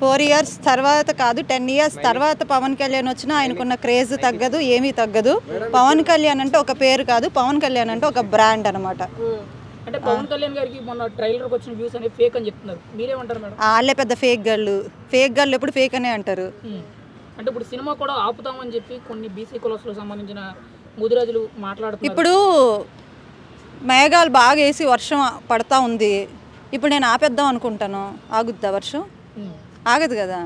4 years తర్వాత కాదు 10 years తర్వాత పవన్ కళ్యాణ్ వచ్చినా ఆయనకున్న క్రేజ్ తగ్గదు, ఏమీ తగ్గదు. పవన్ కళ్యాణ్ అంటే ఒక పేరు కాదు, పవన్ కళ్యాణ్ అంటే ఒక బ్రాండ్ అనమాట. అంటే పవన్ కళ్యాణ్ గారికి మొన్న ట్రైలర్కి వచ్చిన వ్యూస్ అనేవి ఫేక్ అని చెప్తున్నారు, మీరేమంటారు మేడం? వాళ్ళే పెద్ద ఫేక్ గర్లు ఎప్పుడు ఫేక్ అనే అంటారు. అంటే ఇప్పుడు సినిమా కూడా ఆపుతామని చెప్పి కొన్ని బీసీ కులస్లో సంబంధించిన ముదిరాజులు మాట్లాడుతున్నారు. ఇప్పుడు మేఘాలు బాగా వేసి వర్షం పడతా ఉంది, ఇప్పుడు నేను ఆపేద్దాం అనుకుంటాను, ఆగుద్దా వర్షం? ఆగదు కదా.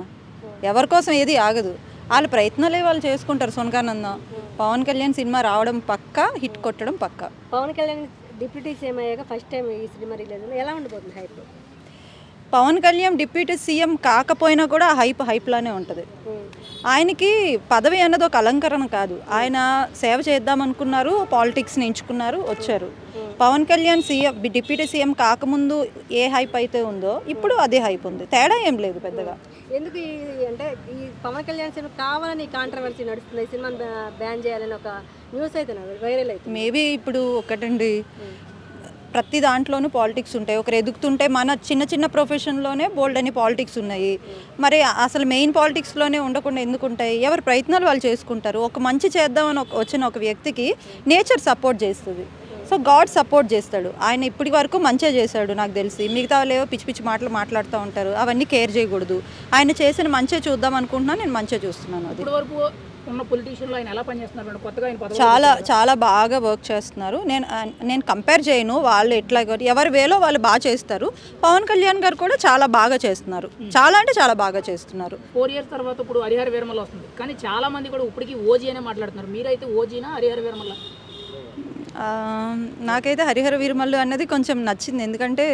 ఎవరి కోసం ఏది ఆగదు, వాళ్ళ ప్రయత్నాలే వాళ్ళు చేసుకుంటారు. సునకానందం పవన్ కళ్యాణ్ సినిమా రావడం పక్కా, హిట్ కొట్టడం పక్కా. పవన్ కళ్యాణ్ డిప్యూటీ సీఎం అయ్యాక ఫస్ట్ టైం ఈ సినిమా రిలీజ్ ఎలా ఉండిపోతుంది hype? Pawan Kalyan deputy CM కాకపోయినా కూడా హైప్లానే ఉంటుంది. ఆయనకి పదవి అన్నది ఒక అలంకరణ కాదు, ఆయన సేవ చేద్దామనుకున్నారు, పాలిటిక్స్ని ఎంచుకున్నారు, వచ్చారు. పవన్ కళ్యాణ్ డిప్యూటీ సీఎం కాకముందు ఏ హైప్ అయితే ఉందో ఇప్పుడు అదే హైప్ ఉంది, తేడా ఏం లేదు పెద్దగా. ఎందుకు అంటే ఈ పవన్ కళ్యాణ్ సినిమా కావాలని కాంట్రవర్సీ నడుస్తుంది, ఈ సినిమాని బ్యాన్ చేయాలని ఒక న్యూస్ అయితే వైరల్ అవుతుంది. మేబీ ఇప్పుడు ఒకటండి, ప్రతి దాంట్లోనూ పాలిటిక్స్ ఉంటాయి. ఒకరు ఎదుగుతుంటే మన చిన్న చిన్న ప్రొఫెషన్లోనే బోల్డ్ అని పాలిటిక్స్ ఉన్నాయి. మరి అసలు మెయిన్ పాలిటిక్స్లోనే ఉండకుండా ఎందుకు ఉంటాయి? ఎవరి ప్రయత్నాలు వాళ్ళు చేసుకుంటారు. ఒక మంచి చేద్దామని వచ్చిన ఒక వ్యక్తికి నేచర్ సపోర్ట్ చేస్తుంది, సో గాడ్ సపోర్ట్ చేస్తాడు. ఆయన ఇప్పటి వరకు మంచిగా చేశాడు నాకు తెలిసి. మిగతా వాళ్ళు ఏవో పిచ్చి పిచ్చి మాటలు మాట్లాడుతూ ఉంటారు, అవన్నీ కేర్ చేయకూడదు. ఆయన చేసిన మంచిగా చూద్దాం అనుకుంటున్నాను, నేను మంచిగా చూస్తున్నాను. అది ఉన్న పొలిటీషియన్లు ఆయన ఎలా పనిచేస్తున్నారు? కొత్తగా ఆయన చాలా చాలా బాగా వర్క్ చేస్తున్నారు. నేను కంపేర్ చేయను, వాళ్ళు ఎట్లా ఎవరి వేలో వాళ్ళు బాగా చేస్తారు. పవన్ కళ్యాణ్ గారు కూడా చాలా బాగా చేస్తున్నారు, చాలా అంటే చాలా బాగా చేస్తున్నారు. 4 ఇయర్స్ తర్వాత ఇప్పుడు హరిహర వీరమల్ల వస్తుంది, కానీ చాలా మంది కూడా ఇప్పటికీ ఓజీ అనే మాట్లాడుతున్నారు. మీరైతే ఓజీనా హరిహర వీరమల్ల? నాకైతే హరిహర వీరమల్లు అన్నది కొంచెం నచ్చింది, ఎందుకంటే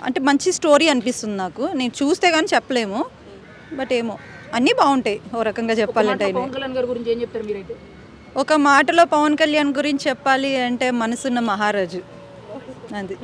అంటే మంచి స్టోరీ అనిపిస్తుంది నాకు. నేను చూస్తే కానీ చెప్పలేము, బట్ ఏమో అన్నీ బాగుంటాయి ఓ రకంగా చెప్పాలంటే. ఒక మాటలో పవన్ కళ్యాణ్ గురించి చెప్పాలి అంటే మనసున్న మహారాజు. అది.